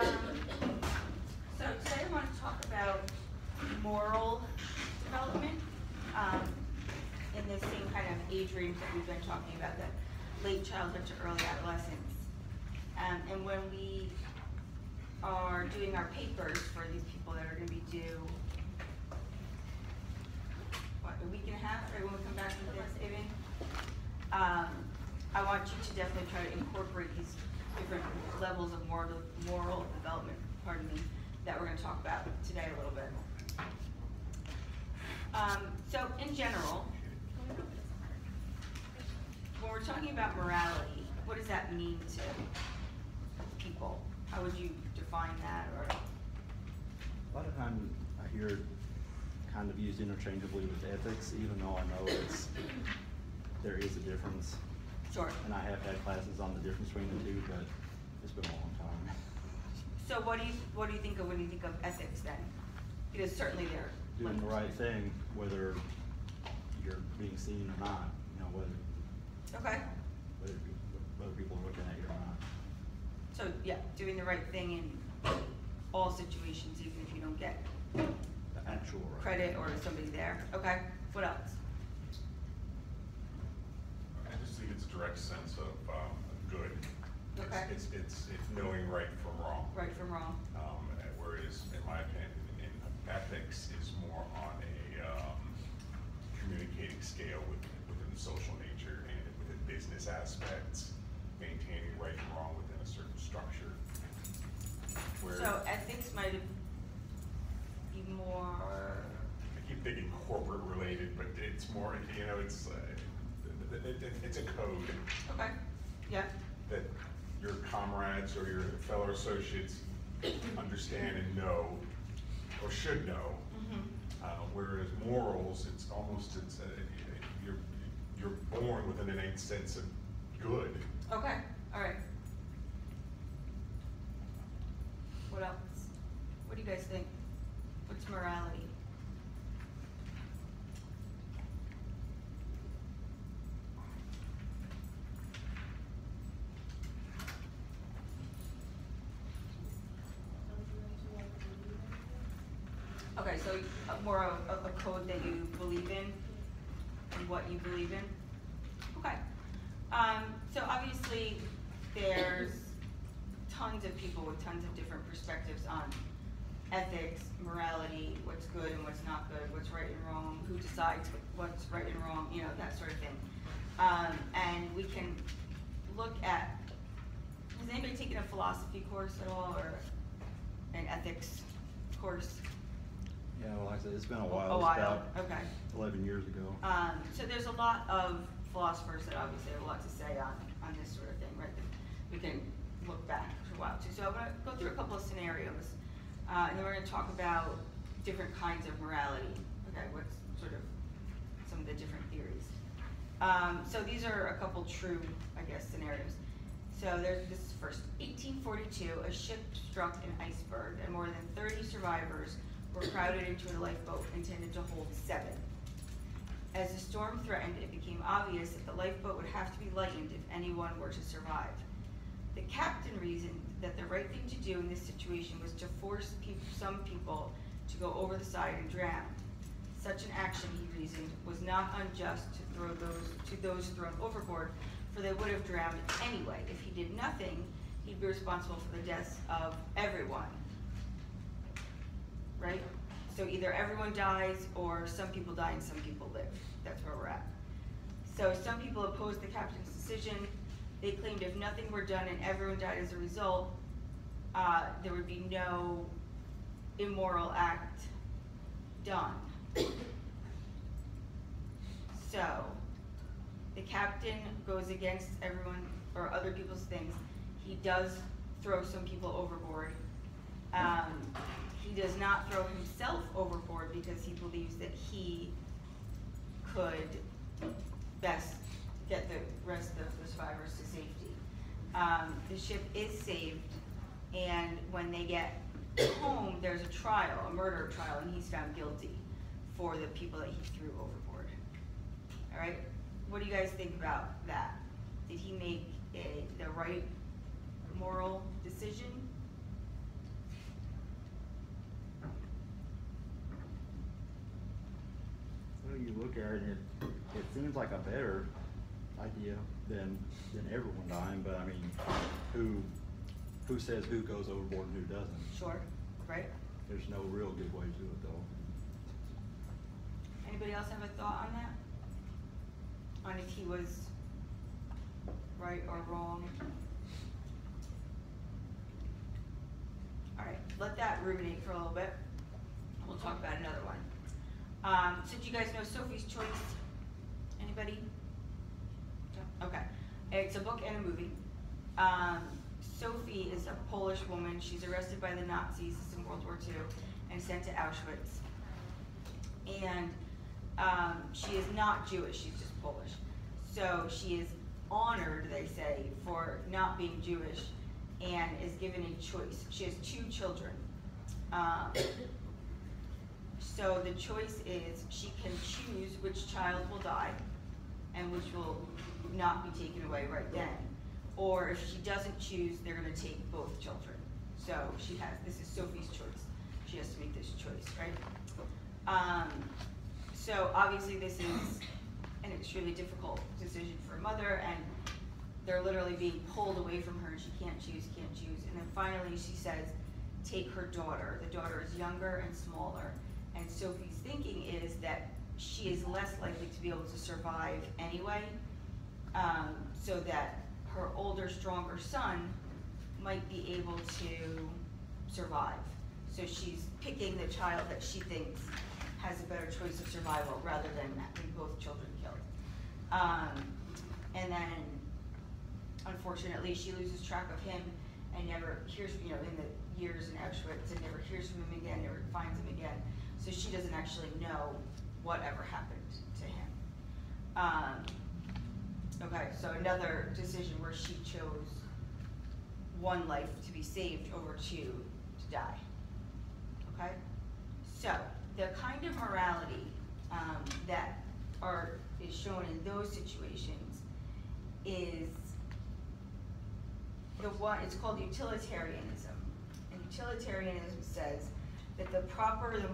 So today I want to talk about moral development in the same kind of age range that we've been talking about, the late childhood to early adolescence. And when we are doing our papers for these people that are going to be due, what, a week and a half, right, when we come back from Thanksgiving, I want you to definitely try to incorporate these different levels of moral development, that we're going to talk about today a little bit. So in general, when we're talking about morality, what does that mean to people? How would you define that? Or a lot of times I hear it kind of used interchangeably with ethics, even though I know there is a difference. Sure. And I have had classes on the difference between the two, but it's been a long time. So what do you think of when you think of ethics then? Because certainly they're doing the right thing, whether you're being seen or not. You know, whether people are looking at you or not. So yeah, doing the right thing in all situations, even if you don't get the actual credit or somebody there. Okay. What else? I just think it's a direct sense of good. Okay. It's knowing right from wrong. Right from wrong. Whereas, in my opinion, ethics is more on a communicating scale within the social nature and within business aspects, maintaining right and wrong within a certain structure. So ethics might be more. I keep thinking corporate related, but it's more. You know, it's a code. Okay. Yeah. That your comrades or your fellow associates understand and know, or should know. Whereas morals, it's almost you're born with an innate sense of good. Okay. All right. What else? What do you guys think? What's morality? Okay, so more of a code that you believe in and what you believe in. Okay. So obviously there's tons of people with tons of different perspectives on ethics, morality, what's good and what's not good, what's right and wrong, who decides what's right and wrong, you know, that sort of thing. And we can look at, has anybody taken a philosophy course at all, or an ethics course? Yeah, well, like I said, it's been a while. A while, about okay. 11 years ago. So there's a lot of philosophers that obviously have a lot to say on this sort of thing, right? We can look back for a while too. So I'm going to go through a couple of scenarios, and then we're going to talk about different kinds of morality. Okay, what's sort of some of the different theories. So these are a couple true, I guess, scenarios. So this is first. 1842, a ship struck an iceberg, and more than 30 survivors were crowded into a lifeboat intended to hold 7. As the storm threatened, it became obvious that the lifeboat would have to be lightened if anyone were to survive. The captain reasoned that the right thing to do in this situation was to force some people to go over the side and drown. Such an action, he reasoned, was not unjust to those thrown overboard, for they would have drowned anyway. If he did nothing, he'd be responsible for the deaths of everyone. Right? So either everyone dies or some people die and some people live. That's where we're at. So some people opposed the captain's decision. They claimed if nothing were done and everyone died as a result, there would be no immoral act done. So the captain goes against everyone or other people's things. He does throw some people overboard. He does not throw himself overboard because he believes that he could best get the rest of the survivors to safety. The ship is saved, and when they get home, there's a trial, a murder trial, and he's found guilty for the people that he threw overboard. All right? What do you guys think about that? Did he make the right moral decision? know, you look at it, it seems like a better idea than everyone dying, but I mean, who says who goes overboard and who doesn't? Sure, right? There's no real good way to it though. Anybody else have a thought on that? On if he was right or wrong? All right, let that ruminate for a little bit. We'll talk about another one. So do you guys know Sophie's Choice? Anybody? No? Okay. It's a book and a movie. Sophie is a Polish woman. She's arrested by the Nazis in World War II and sent to Auschwitz. And she is not Jewish, she's just Polish. So she is honored, they say, for not being Jewish and is given a choice. She has 2 children. So the choice is she can choose which child will die and which will not be taken away right then. Or if she doesn't choose, they're gonna take both children. So this is Sophie's choice. She has to make this choice, right? So obviously this is an extremely difficult decision for a mother, and they're literally being pulled away from her and she can't choose. And then finally she says, take her daughter. The daughter is younger and smaller. And Sophie's thinking is that she is less likely to be able to survive anyway, so that her older, stronger son might be able to survive. So she's picking the child that she thinks has a better choice of survival rather than having both children killed. And then, unfortunately, she loses track of him and never hears, in the years in Auschwitz, and never hears from him again, never finds him again. So she doesn't actually know whatever happened to him. Okay, so another decision where she chose one life to be saved over 2 to die. Okay? So, the kind of morality that is shown in those situations is it's called utilitarianism. And utilitarianism says that the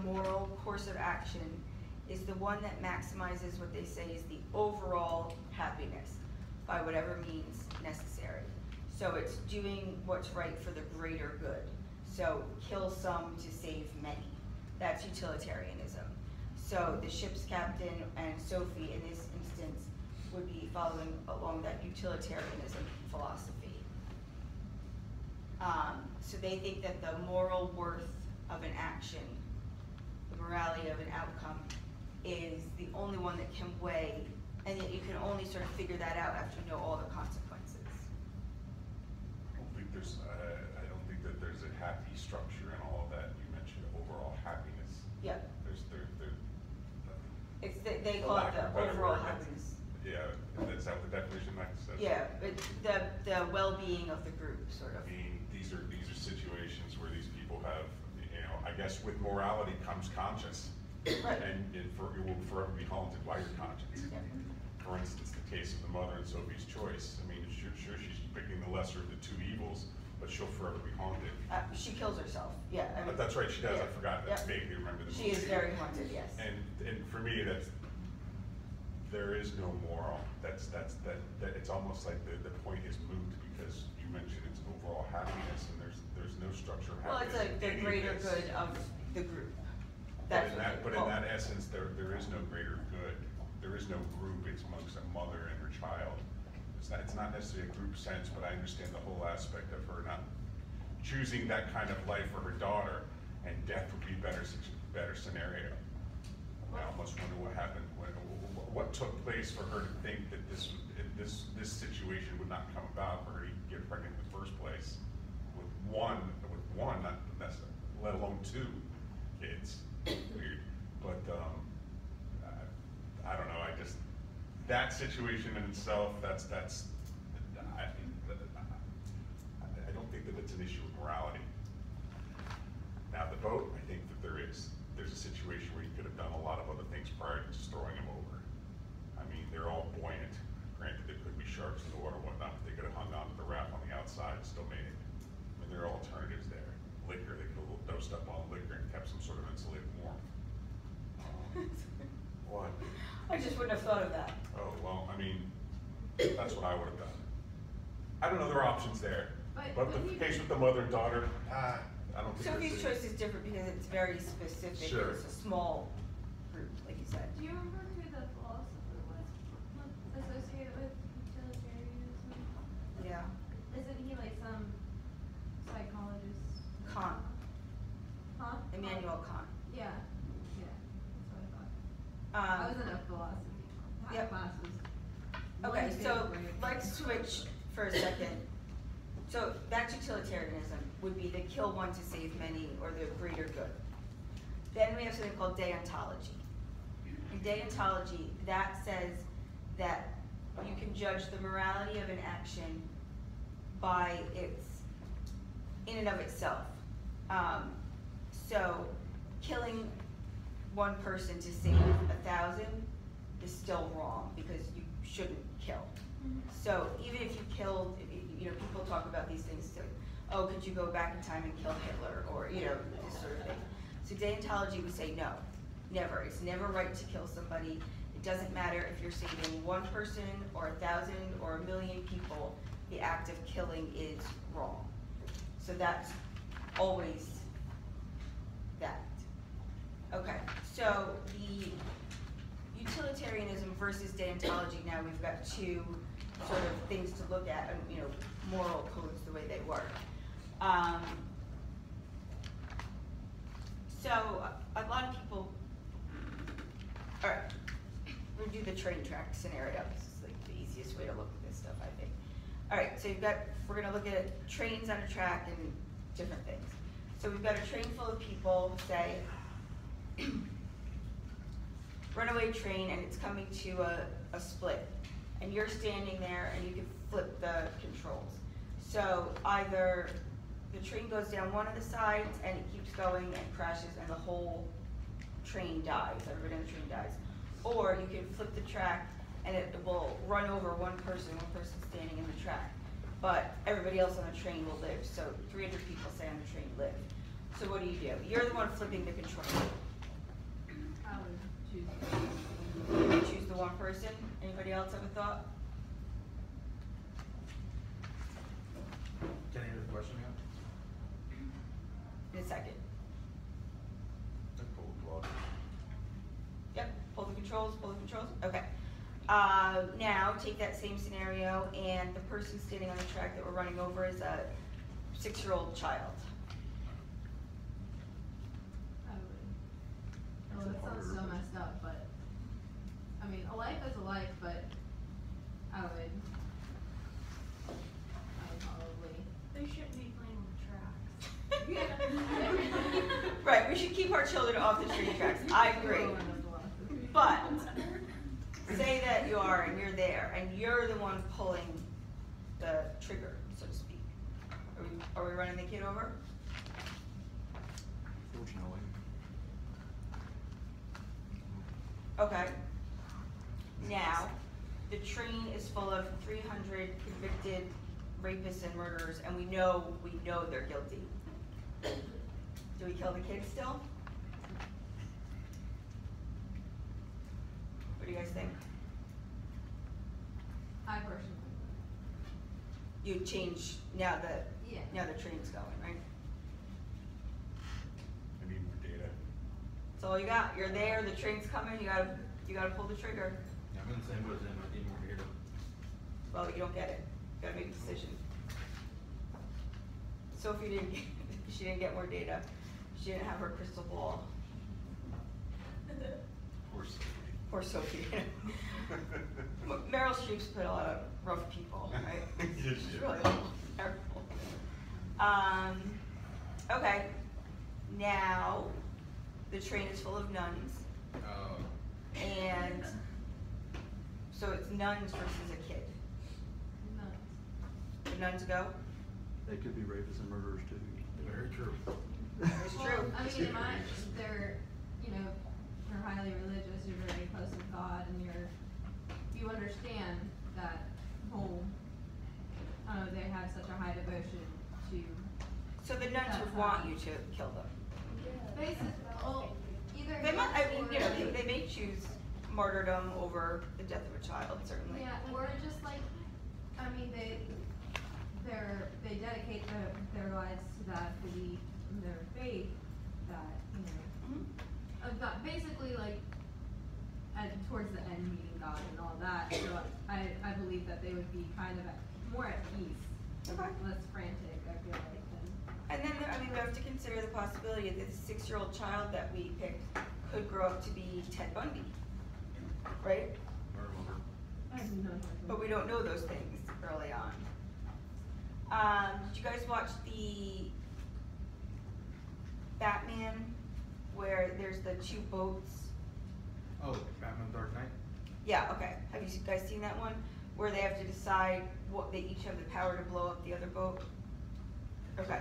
moral course of action is the one that maximizes what they say is the overall happiness by whatever means necessary. So it's doing what's right for the greater good. So kill some to save many. That's utilitarianism. So the ship's captain and Sophie in this instance would be following along that utilitarianism philosophy. So they think that the moral worth of an action, the morality of an outcome, is the only one that can weigh, and that you can only sort of figure that out after you know all the consequences. I don't think that there's a happy structure in all of that. You mentioned overall happiness. Yeah. They For call it lack of a the better overall word, happiness. Yeah, is that what the definition says? Yeah, the well-being of the group, sort of. I mean, these are situations where these people have, I guess with morality comes conscience. Right. And it will forever be haunted by your conscience. Yeah. For instance, the case of the mother in Sophie's Choice. I mean, sure she's picking the lesser of the 2 evils, but she'll forever be haunted. She kills herself, yeah. But that's right, she does. Yeah. I forgot that. Yeah. Vaguely remember the She movie. is very haunted, yes. And for me, there is no moral. It's almost like the point is moot, because you mentioned it's overall happiness, and there's no structure of Well, happiness. it's like the in greater this. good of the group. But That's in that essence, there is no greater good. There is no group. It's amongst a mother and her child. It's not necessarily a group sense, but I understand the whole aspect of her not choosing that kind of life for her daughter, and death would be a better scenario. I almost wonder what happened, what took place for her to think that this situation would not come about, for her to get pregnant in the first place with one, not necessarily, let alone 2 kids. Weird, but I don't know. That situation in itself, I don't think that it's an issue of morality. Now the boat, I think that there's a situation where you could have done a lot of other things prior to just throwing them over. I mean, they're all buoyant. Granted, there could be sharks in the water and whatnot, but they could have hung on to the raft on the outside and still made it. I mean, there are alternatives there. Liquor, they could have dosed up on liquor and kept some sort of insulated warmth. What? parents just wouldn't have thought of that. Oh, well, I mean, that's what I would have done. I don't know, there are options there. But the case with the mother and daughter, I don't think Sophie's choice is different because it's very specific. Sure. It's a small group, like you said. Do you remember who the philosopher was associated with utilitarianism? Yeah. Isn't he like some psychologist? Kant. Huh? Immanuel Kant. Yeah. Yeah. That's what I thought. I was in a philosophy Yep. class. Okay, so let's switch for a second. So that's utilitarianism, would be the kill one to save many, or the greater good. Then we have something called deontology. In deontology, that says that you can judge the morality of an action by its, in and of itself. So killing one person to save 1,000 is still wrong because you shouldn't kill. So even if you killed, you know, people talk about these things too. Oh, could you go back in time and kill Hitler, or you know, this sort of thing. So deontology would say no, never. It's never right to kill somebody. It doesn't matter if you're saving one person or 1,000 or 1,000,000 people. The act of killing is wrong. So that's always that. Okay, so the utilitarianism versus deontology, now we've got two sort of things to look at, and you know, moral codes, the way they work. So a lot of people, all right, we'll do the train track scenario. This is like the easiest way to look at this stuff, I think. All right, so we're gonna look at trains on a track and different things. So we've got a train full of people, say, runaway train, and it's coming to a split. And you're standing there and you can flip the controls. So either the train goes down one of the sides and it keeps going and crashes and the whole train dies, everybody on the train dies. Or you can flip the track and it will run over one person standing in the track. But everybody else on the train will live. So 300 people say on the train live. So what do? You're the one flipping the control. I would choose. You may choose the one person. Anybody else have a thought? Can I hear the question again? In a second. Pull the plug. Yep, pull the controls, okay. Now, take that same scenario, and the person standing on the track that we're running over is a 6-year-old child. I would. Oh, that sounds so messed up, but, I mean, a life is a life, but I would probably. They shouldn't be playing on the tracks. Right, we should keep our children off the train tracks, I agree. But, say that you are, and you're there, and you're the one pulling the trigger, so to speak. Are we running the kid over? Fortunately. Okay. Now, the train is full of 300 convicted rapists and murderers, and we know they're guilty. Do we kill the kid still? What do you guys think? I personally would. You change now the Yeah. train's going, right? I need more data. That's all you got. You're there, the train's coming, you gotta pull the trigger. I'm in the same boat as him, I need more data. Well, you don't get it. You gotta make a decision. Sophie she didn't get more data. She didn't have her crystal ball. Poor Sophie. Poor Sophie. Meryl Streep's put a lot of rough people, right? Yes, She's she really did. terrible. Okay, now the train is full of nuns, and so it's nuns versus a kid. No. The nuns go. They could be rapists and murderers too. Very true. It's true. Well, I mean, they're, you know, you're highly religious, you're very close with God, and you understand that whole, they have such a high devotion to. So the nuns would want you to kill them. Basically, well, either. They might, I mean, or- you know, they may choose martyrdom over the death of a child, certainly. Yeah, or just like, I mean, they dedicate their lives to that belief, their faith, that, you know, that basically like, towards the end meeting God and all that, so I believe that they would be kind of more at peace, Okay. less frantic, I feel like, than. And then, I mean, we have to consider the possibility that this 6-year-old child that we picked could grow up to be Ted Bundy, right? I have no idea. But we don't know those things early on. Did you guys watch the Batman, where there's the 2 boats? Oh, Batman Dark Knight? Yeah, okay. Have you guys seen that one? Where they have to decide what, they each have the power to blow up the other boat? Okay,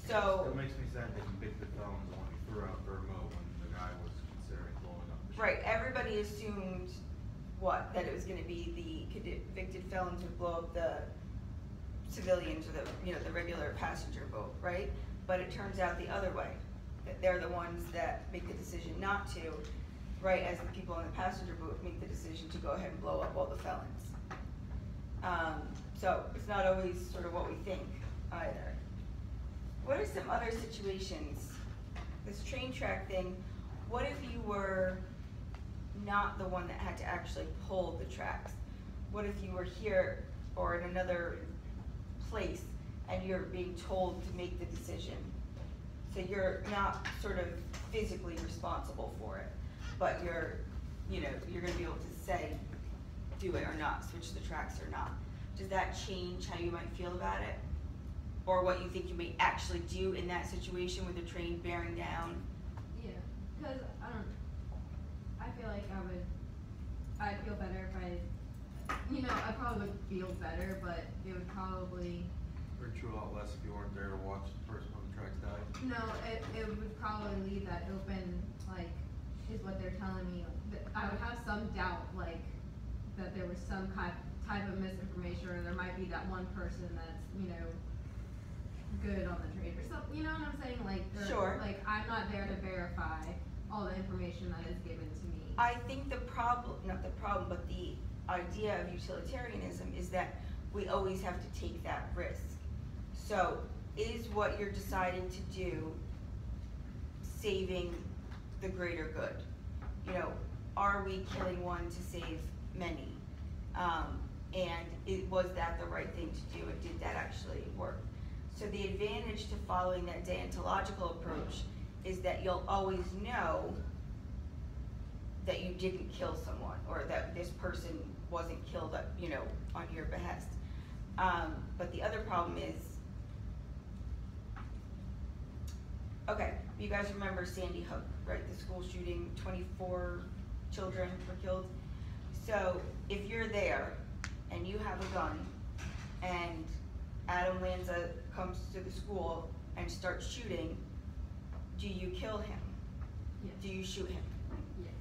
so. It makes me sad they convicted felons when he threw out Burmo when the guy was considering blowing up the ship. Right, everybody assumed, what, that it was gonna be the convicted felons would blow up the civilians or the, you know, the regular passenger boat, right? But it turns out the other way, that they're the ones that make the decision not to, right, as the people in the passenger boat make the decision to go ahead and blow up all the felons. So it's not always sort of what we think either. What are some other situations? This train track thing, what if you were not the one that had to actually pull the tracks? What if you were here or in another place and you're being told to make the decision? So you're not sort of physically responsible for it, but you're, you know, you're gonna be able to say, do it or not, switch the tracks or not. Does that change how you might feel about it? Or what you think you may actually do in that situation with the train bearing down? Yeah, cause I feel like I'd feel better if I probably would feel better, but it would probably. Hurt you a lot less if you weren't there to watch the person when the tracks died. No, it would probably leave that open, like, is what they're telling me. That I would have some doubt, like, that there was some type of misinformation, or there might be that one person that's, you know, good on the train or something, you know what I'm saying? Like, Sure. Like, I'm not there to verify all the information that is given to me. I think the problem, not the problem, but the idea of utilitarianism is that we always have to take that risk. So is what you're deciding to do saving the greater good? You know, are we killing one to save many? And was that the right thing to do, and did that actually work? So the advantage to following that deontological approach is that you'll always know that you didn't kill someone, or that this person wasn't killed, you know, on your behest. But the other problem is, okay, you guys remember Sandy Hook, right? The school shooting, 24 children were killed. So if you're there and you have a gun and Adam Lanza comes to the school and starts shooting, do you kill him? Yes. Do you shoot him? Yes.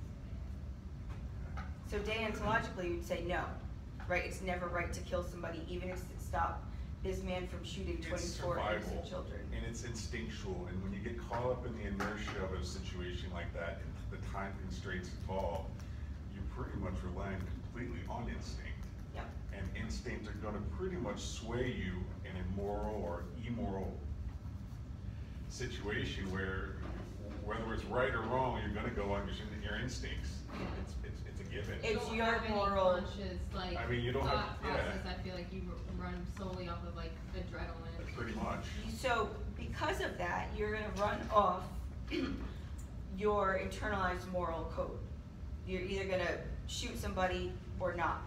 So deontologically, you'd say no, right? It's never right to kill somebody, even if it stopped this man from shooting It's 24 survival, innocent children. and it's instinctual, and when you get caught up in the inertia of a situation like that, and the time constraints involved, you're pretty much relying completely on instinct. Yep. And instincts are gonna pretty much sway you in a moral or immoral situation where, whether it's right or wrong, you're gonna go on your instincts. It's a given. It's You don't your have any moral- conscious, like, I mean, you don't have- thought yeah. process. I feel like you run solely off of like adrenaline. Pretty much. So because of that, you're gonna run off your internalized moral code. You're either gonna shoot somebody or not.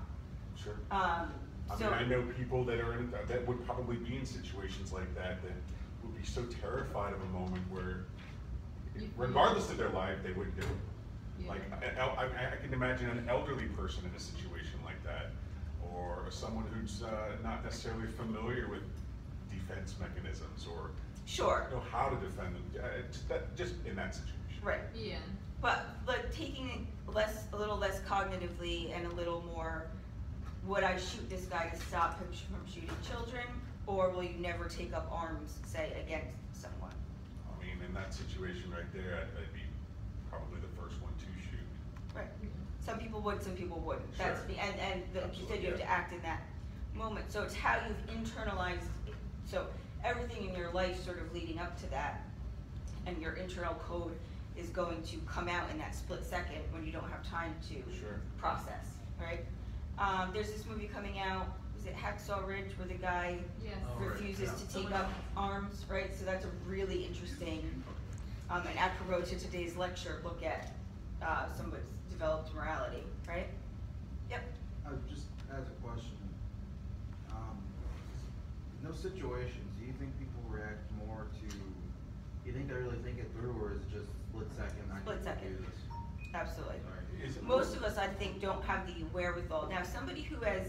Sure. So I mean, I know people that are in, that would probably be in situations like that would be so terrified of a moment where, regardless of their life, they wouldn't do it. Yeah. Like, I can imagine an elderly person in a situation like that, or someone who's not necessarily familiar with defense mechanisms, or sure, know how to defend them, just in that situation. right. Yeah. But taking it a little less cognitively and a little more, would I shoot this guy to stop him from shooting children, or will you never take up arms, say, against someone? I mean, in that situation right there, I'd be probably the first one to shoot. Right. Some people would, some people wouldn't. That's Sure. the, and like you said, you have to Absolutely, act in that moment. So it's how you've internalized, so everything in your life sort of leading up to that, and your internal code is going to come out in that split second when you don't have time to Sure. process, right? There's this movie coming out, is it Hacksaw Ridge, where the guy Yes. Oh, right, refuses yeah. to take up arms, right? So that's a really interesting, and apropos to today's lecture, look at somebody's developed morality, right? Yep. Just as a question, in those situations, do you think people react more to, you think they really think it through, or is it just split second, I Split can second. do this? Absolutely. Sorry. Is it Most of us, I think, don't have the wherewithal. Now, somebody who has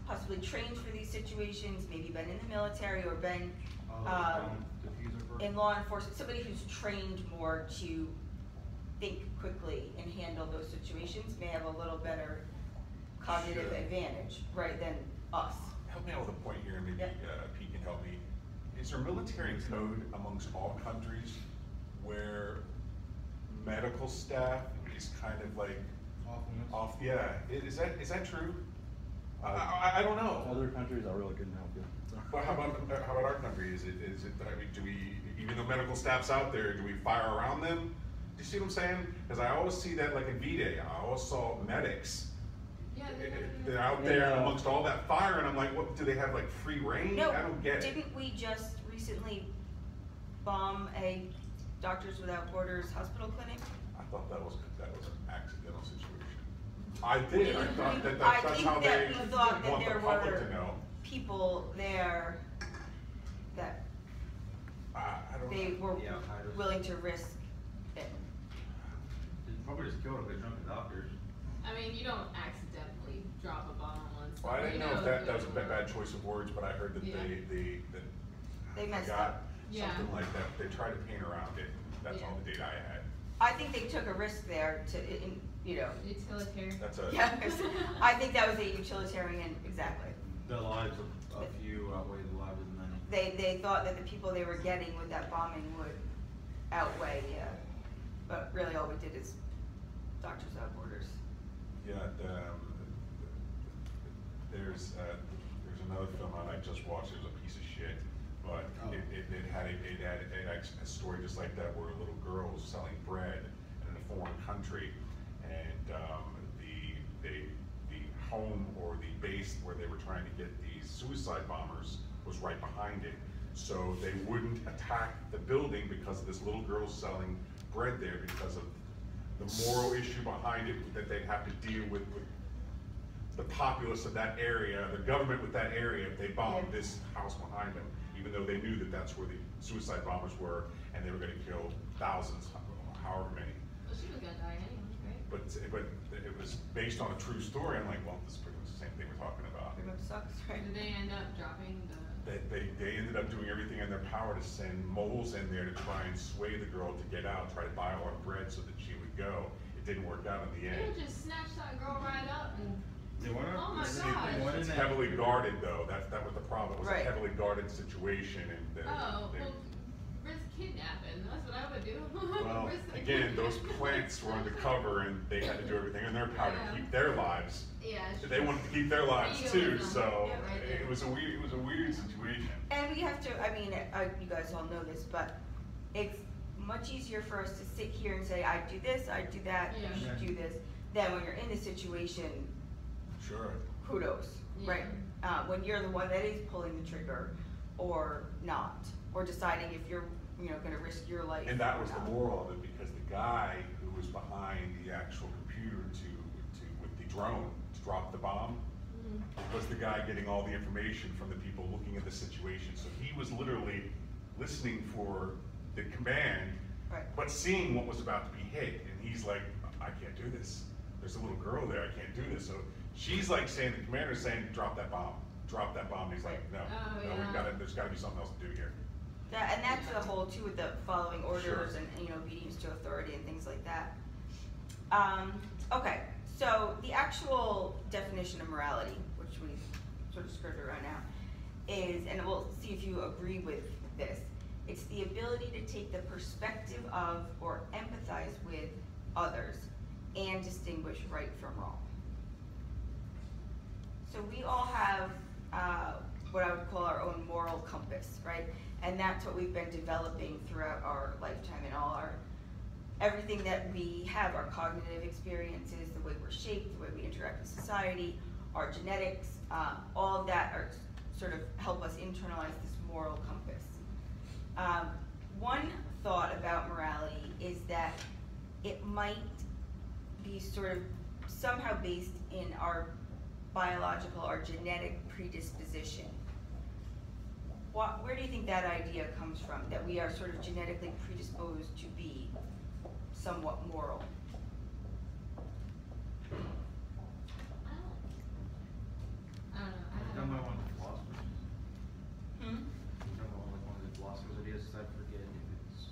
possibly trained for these situations, maybe been in the military or been Diffuser first? in law enforcement, somebody who's trained more to think quickly and handle those situations may have a little better cognitive Sure. advantage, right, than us. Help me out with a point here, maybe Yep. Pete can help me. Is there military code amongst all countries where medical staff is kind of like Awfulness? off? Yeah, is that true? I don't know. Other countries, I really couldn't help you. Well, how about our country? Is it, I mean, do we, even though medical staff's out there, do we fire around them? Do you see what I'm saying? Because I always see that, like in V-Day, I always saw medics. Yeah, They're out there Yeah. amongst all that fire, and I'm like, what, do they have like free reign? No, I don't get it. didn't we just recently bomb a Doctors Without Borders hospital clinic? I thought that was an accidental situation. I did, I thought that I that's think how that they we thought that want the there public were to know. people there that I don't they know. were Yeah, I just- willing to risk it. Probably just killed a good chunk of doctors. I mean, you don't accidentally drop a bomb on Well, I didn't know if that was a bad choice of words, but I heard that Yeah. They messed got up. Yeah. something like that. They tried to paint around it. That's Yeah. all the data I had. I think they took a risk there to, you know, Utilitarian. That's a. yeah, I think that was a utilitarian, exactly. The lives of a few outweigh the lives of many. They thought that the people they were getting with that bombing would outweigh, but really all we did is Doctors Without Borders. Yeah, there's another film I just watched. It was a piece of shit, but Oh. it had a story just like that, where a little girl was selling bread in a foreign country, and the home or the base where they were trying to get these suicide bombers was right behind it. So they wouldn't attack the building because of this little girl selling bread there, because of the moral issue behind it, that they'd have to deal with the populace of that area, the government with that area, if they bombed Yeah. this house behind them, even though they knew that that's where the suicide bombers were, and they were gonna kill thousands, however many. Well, she was gonna die anyway, right? But it was based on a true story. I'm like, well, this is pretty much the same thing we're talking about. Pretty much sucks, right? Did they end up dropping the? They ended up doing everything in their power to send moles in there to try and sway the girl to get out, try to buy all her bread so that she would go. It didn't work out in the They end. would just snatch that girl right up and. They went Oh my up. gosh. It's heavily guarded though. That was the problem. It was a Right. heavily guarded situation, and Oh, they, well, risk kidnapping. That's what I would do. well, Risk the again, those kidnapping. plants were undercover, and they had to do everything in their power Yeah. to keep their lives. Yeah. They wanted to keep their lives too, Legalism. so Yeah, right there. it was a weird situation. And we have to, I mean, you guys all know this, but it's much easier for us to sit here and say, I do this, I do that, Yeah. you should do this, than when you're in the situation, Sure. kudos, right? When you're the one that is pulling the trigger, or not, or deciding if you're, gonna risk your life. And that or was the not. moral of it, because the guy who was behind the actual computer with the drone to drop the bomb was the guy getting all the information from the people looking at the situation. So he was literally listening for the command, Right. but seeing what was about to be hit. And he's like, I can't do this. There's a little girl there, I can't do this. So she's like saying, the commander's saying, drop that bomb. Drop that bomb. And he's like, no, Oh, no, yeah. there's gotta be something else to do here. And that's the whole too with the following orders Sure. and, obedience to authority and things like that. Okay, so the actual definition of morality, which we sort of skirted around now, is, and we'll see if you agree with this, it's the ability to take the perspective of or empathize with others and distinguish right from wrong. So we all have what I would call our own moral compass, right? And that's what we've been developing throughout our lifetime and everything that we have, our cognitive experiences, the way we're shaped, the way we interact with society, our genetics, all of that are sort of help us internalize this moral compass. One thought about morality is that it might be sort of somehow based in our biological, our genetic predisposition. Where do you think that idea comes from, that we are sort of genetically predisposed to be somewhat moral? I don't know. I don't know one of the philosophers. Hmm? I don't know like one of the philosophers' ideas, I forget if it's.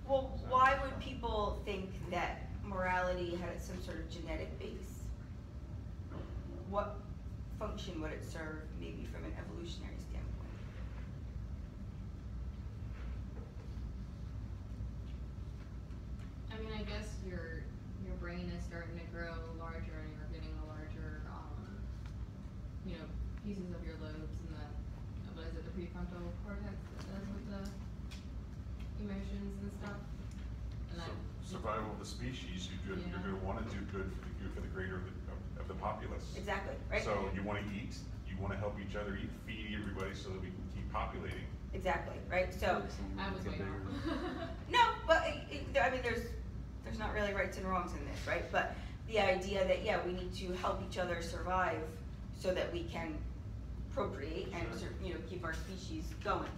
Well, why would people think that morality had some sort of genetic base? What function would it serve, maybe from an evolutionary standpoint? I mean, I guess your brain is starting to grow larger, and you're getting a larger, pieces of your lobes and what is it, the prefrontal cortex that does with the emotions and stuff. And Survival of the species, you're Yeah. gonna wanna do good for the greater of the populace. Exactly, right? So you wanna eat, you wanna help each other eat, feed everybody so that we can keep populating. Exactly, right? So, I was way off. no, but I mean, there's not really rights and wrongs in this, right? But the idea that, yeah, we need to help each other survive so that we can procreate and, keep our species going.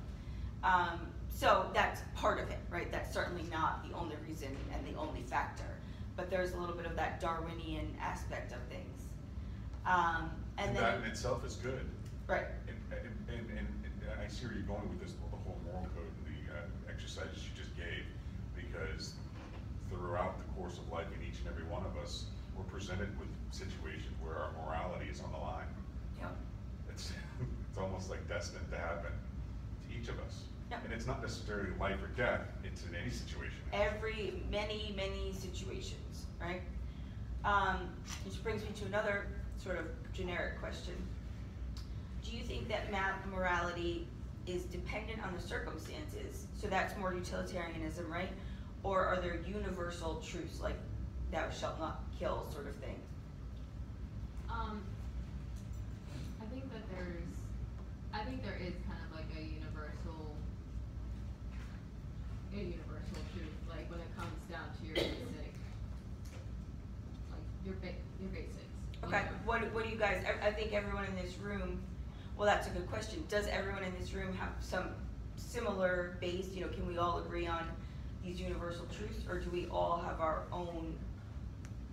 So that's part of it, right? That's certainly not the only reason and the only factor. But there's a little bit of that Darwinian aspect of things. And then, that in itself is good. right. And I see where you're going with this, the whole moral code and the exercises you just gave, because throughout the course of life in each and every one of us, we're presented with situations where our morality is on the line. Yep. It's almost like destined to happen to each of us. Yep. And it's not necessarily life or death, it's in any situation. Many situations, right? Which brings me to another sort of generic question. Do you think that morality is dependent on the circumstances? So that's more utilitarianism, right? Or are there universal truths like thou shalt not kill sort of thing? I think there is kind of like a universal truth, like when it comes down to your basic, like your basics. Okay, what do you guys, I think everyone in this room, well, that's a good question. Does everyone in this room have some similar base, can we all agree on these universal truths, or do we all have our own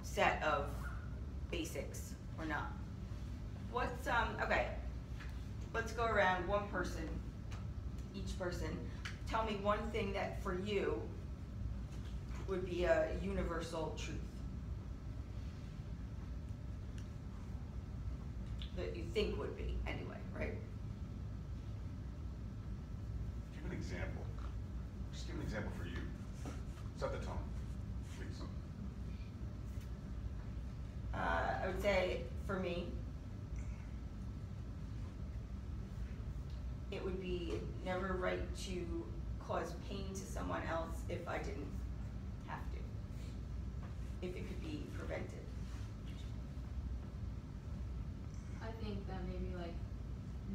set of basics or not? Okay, let's go around one person, each person. Tell me one thing that for you would be a universal truth. That you think would be, anyway, right? Give an example. Just give an example for you. Set the tone, please. I would say, for me, it would be never right to cause pain to someone else if I didn't have to, if it could be prevented. I think that maybe like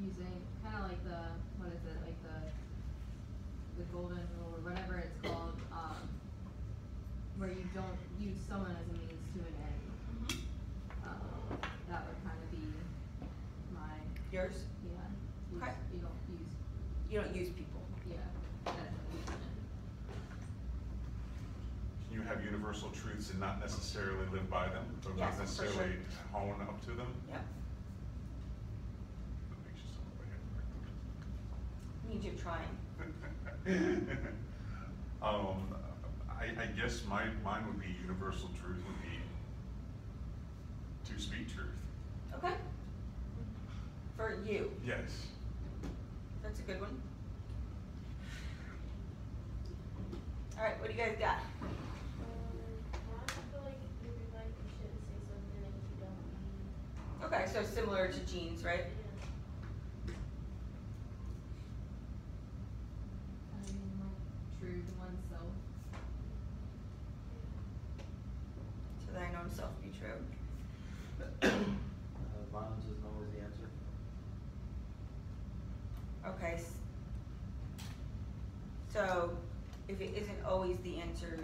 using kind of like the golden rule or whatever it's called, where you don't use someone as a means to an end. That would kind of be my Yours? yeah. Okay. You don't use You don't use people. yeah. As a means to an end. Can you have universal truths and not necessarily live by them, or Yes, not for necessarily sure. hone up to them? Yep. That makes you sound like Means you're trying. I guess mine would be universal truth would be to speak truth. Okay. For you. Yes. That's a good one. All right, what do you guys got? I feel like it would be like Okay, so similar to genes, right? I mean, like, true to oneself. So thine own self be true. Violence isn't always the answer. Okay. So, if it isn't always the answer,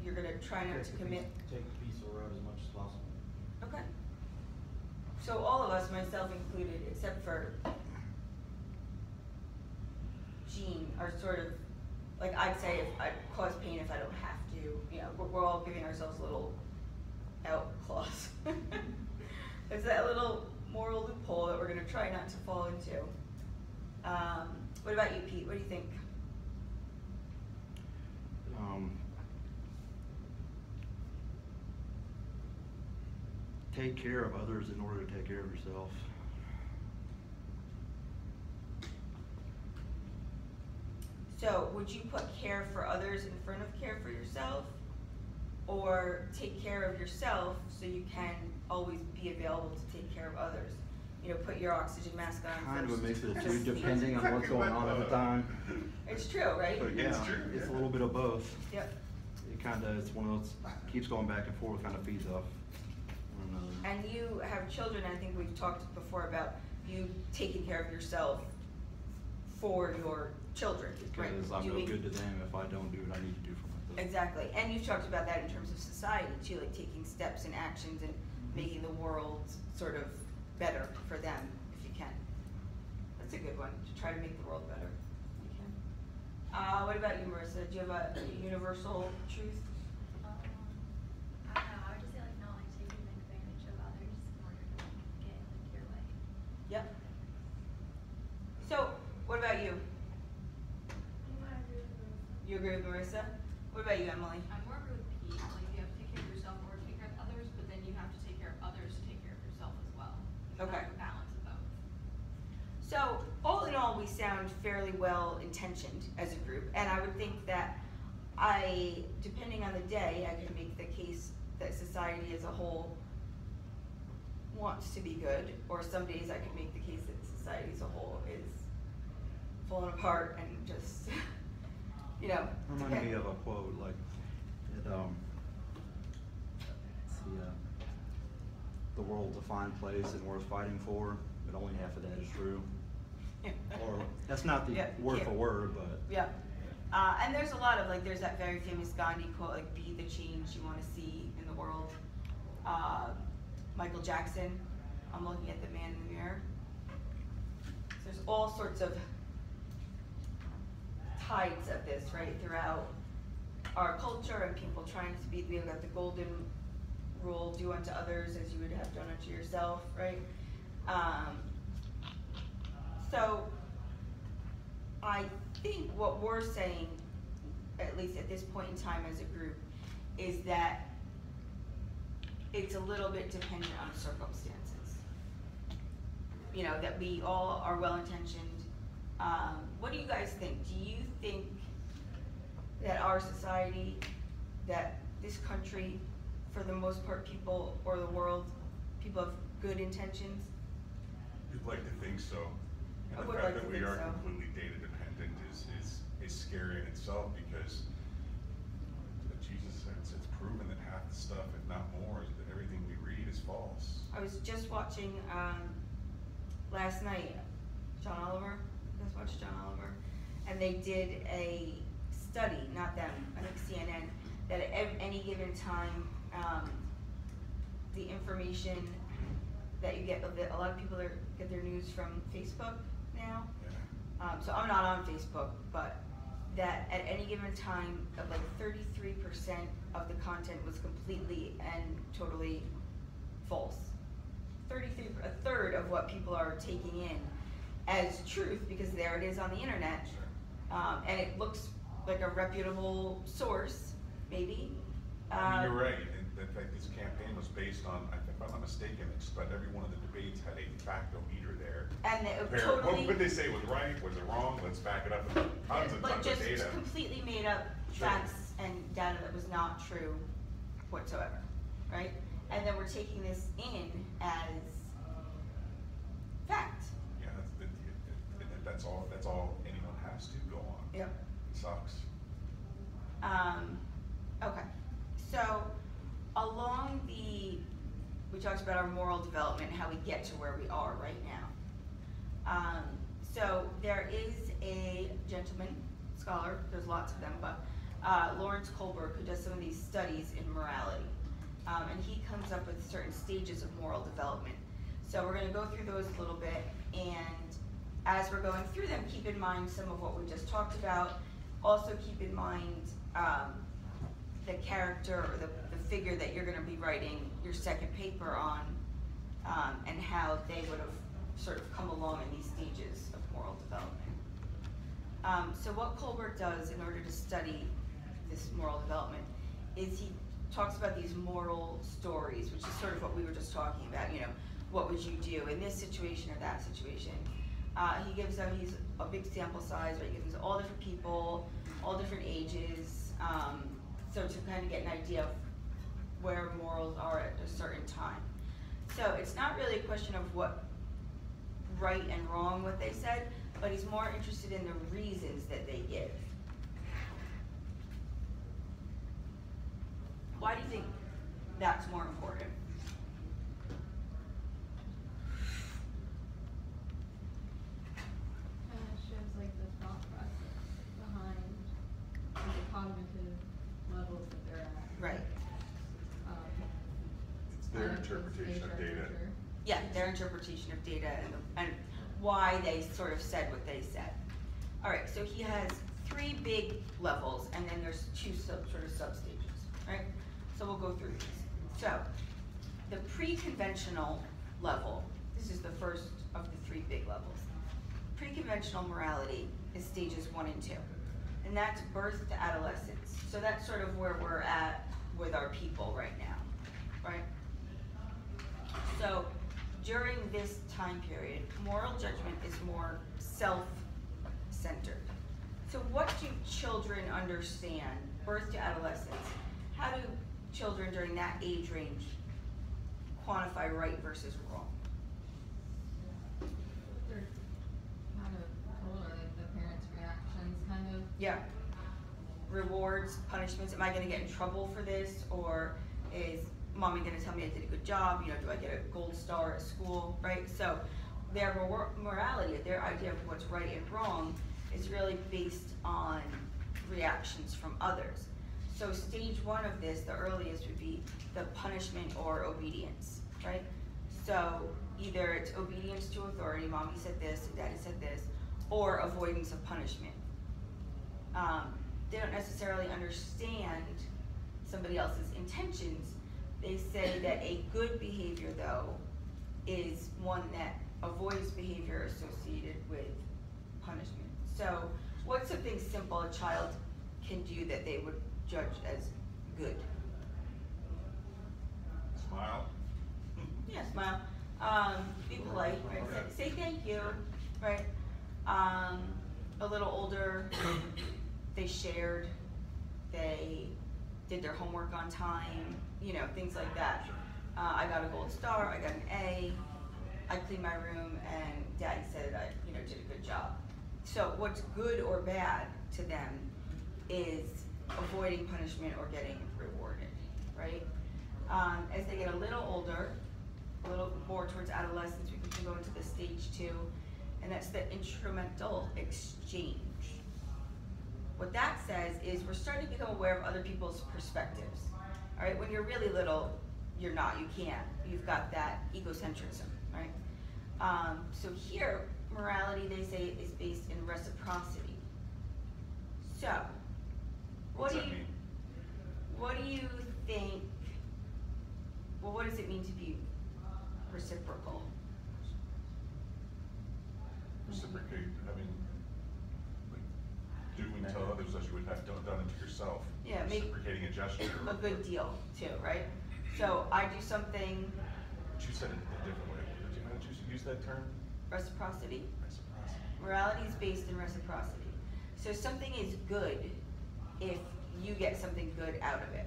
you're gonna try not to commit. Take the peaceful road as much as possible. Okay. So all of us, myself included, except for Jean, are sort of, like I'd say if I cause pain if I don't have to, you know, we're all giving ourselves little out claws. It's that little moral loophole that we're gonna try not to fall into. What about you, Pete? What do you think? Take care of others in order to take care of yourself. So, would you put care for others in front of care for yourself? Or take care of yourself so you can always be available to take care of others? You know, put your oxygen mask on Kind of a first. mix of the two, Just- depending on what's going on at the time. It's true, right? But yeah, It's true, it's a yeah. little bit of both. Yep. It kinda, it's one of those, keeps going back and forth, kinda feeds off one another. And you have children, I think we've talked before about you taking care of yourself for your children, right? Because I'm no Doing- good to them if I don't do what I need to do for myself. Exactly, and you've talked about that in terms of society too, like taking steps and actions and making the world sort of better for them, if you can. That's a good one, to try to make the world better, if you can. What about you, Marissa? Do you have a universal truth? I don't know, I would just say like not like taking advantage of others in order to like, get like your way. Yep. So, what about you? You agree with Marissa? What about you, Emily? I'm more agree with Pete, like you have to take care of yourself or take care of others, but then you have to take care of others to take care of yourself as well. You Okay. have a balance of both. So, all in all, we sound fairly well intentioned as a group, and I would think that depending on the day, I could make the case that society as a whole wants to be good, or some days I could make the case that society as a whole is falling apart and just, you know. Reminded me of a quote, like, the world's a fine place and worth fighting for, but only half of that is true. Or, that's not the Yeah, word yeah. for word, but. Yeah, and there's a lot of, like, there's that very famous Gandhi quote, like, be the change you want to see in the world. Michael Jackson, I'm looking at the man in the mirror. So there's all sorts of tides of this, right, throughout our culture and people trying to be, we've got the golden rule, do unto others as you would have done unto yourself, right? So I think what we're saying, at least at this point in time as a group, is that it's a little bit dependent on circumstances. You know, that we all are well-intentioned. What do you guys think? Do you think that our society, that this country, for the most part, people, or the world, people have good intentions? You'd like to think so. I And the would fact like to that we think are so. completely data dependent is scary in itself, because Jesus said, it's proven that half the stuff, if not more, is that everything we read is false. I was just watching, last night, John Oliver, you guys watched John Oliver? And they did a study, not them, I think CNN, that at any given time, the information that you get, a lot of people get their news from Facebook now. Yeah. So I'm not on Facebook, but that at any given time, like 33% of the content was completely and totally false. A third of what people are taking in as truth, because there it is on the internet, and it looks like a reputable source, maybe. I mean, you're right. In fact, this campaign was based on, if I'm not mistaken, just about every one of the debates had a de facto meter there. And it Compare totally, what did they say was right, was it wrong, let's back it up with tons and like, tons of just data. completely made up Sure. facts and data that was not true whatsoever, right? And then we're taking this in as fact. Yeah, that's all anyone has to go on. Yep. It sucks. Okay, so along we talked about our moral development, how we get to where we are right now. So there is a gentleman, scholar, there's lots of them, but Lawrence Kohlberg, who does some of these studies in morality. And he comes up with certain stages of moral development. So we're going to go through those a little bit, and as we're going through them, keep in mind some of what we just talked about. Also keep in mind the character or the figure that you're going to be writing your second paper on, and how they would have sort of come along in these stages of moral development. So what Kohlberg does in order to study this moral development is he talks about these moral stories, which is sort of what we were just talking about, you know, what would you do in this situation or that situation? He gives them, he's a big sample size, right? He gives them all different people, all different ages, so to kind of get an idea of where morals are at a certain time. So it's not really a question of what right and wrong what they said, but he's more interested in the reasons that they give. Why do you think that's more important? Kind of shows like the thought process behind the cognitive levels that they're at. Right. It's their interpretation of data. Yeah, their interpretation of data and why they sort of said what they said. All right, so he has 3 big levels, and then there's 2 sort of sub-stages, right? So we'll go through these. So the pre-conventional level, this is the first of the 3 big levels. Pre-conventional morality is stages 1 and 2, and that's birth to adolescence. So that's sort of where we're at with our people right now, right? So during this time period, moral judgment is more self-centered. So what do children understand, birth to adolescence? How do children during that age range quantify right versus wrong? They're kind of told, or like the parents' reactions kind of. Yeah. Rewards, punishments, am I gonna get in trouble for this? Or is mommy gonna tell me I did a good job? You know, do I get a gold star at school, right? So their morality, their idea of what's right and wrong is really based on reactions from others. So stage 1 of this, the earliest, would be the punishment or obedience, right? So either it's obedience to authority, mommy said this, and daddy said this, or avoidance of punishment. They don't necessarily understand somebody else's intentions. They say that a good behavior, though, is one that avoids behavior associated with punishment. So what's something simple a child can do that they would judge as good? Smile. Yeah, smile. Be polite, right? Say thank you, right? A little older, they shared, they did their homework on time, you know, things like that. I got a gold star, I got an A, I cleaned my room, and daddy said I, you know, did a good job. So what's good or bad to them is avoiding punishment or getting rewarded, right? As they get a little older, a little more towards adolescence, we can go into the stage 2, and that's the instrumental exchange. What that says is we're starting to become aware of other people's perspectives. All right, when you're really little, you're not, you can't. You've got that egocentrism, right? So here, morality, they say, is based in reciprocity. So, what do you think, well, what does it mean to be reciprocal? Reciprocate, I mean, like, doing to others as you would have done it to yourself. Yeah, reciprocating a gesture. A good deal, too, right? So I do something. But you said it a different way. How did you use that term? Reciprocity. Reciprocity. Morality is based in reciprocity. So something is good if you get something good out of it.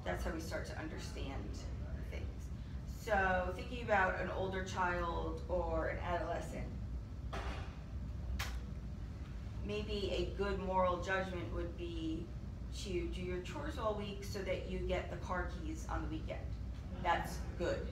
That's how we start to understand things. So thinking about an older child or an adolescent, maybe a good moral judgment would be to do your chores all week so that you get the car keys on the weekend. That's good.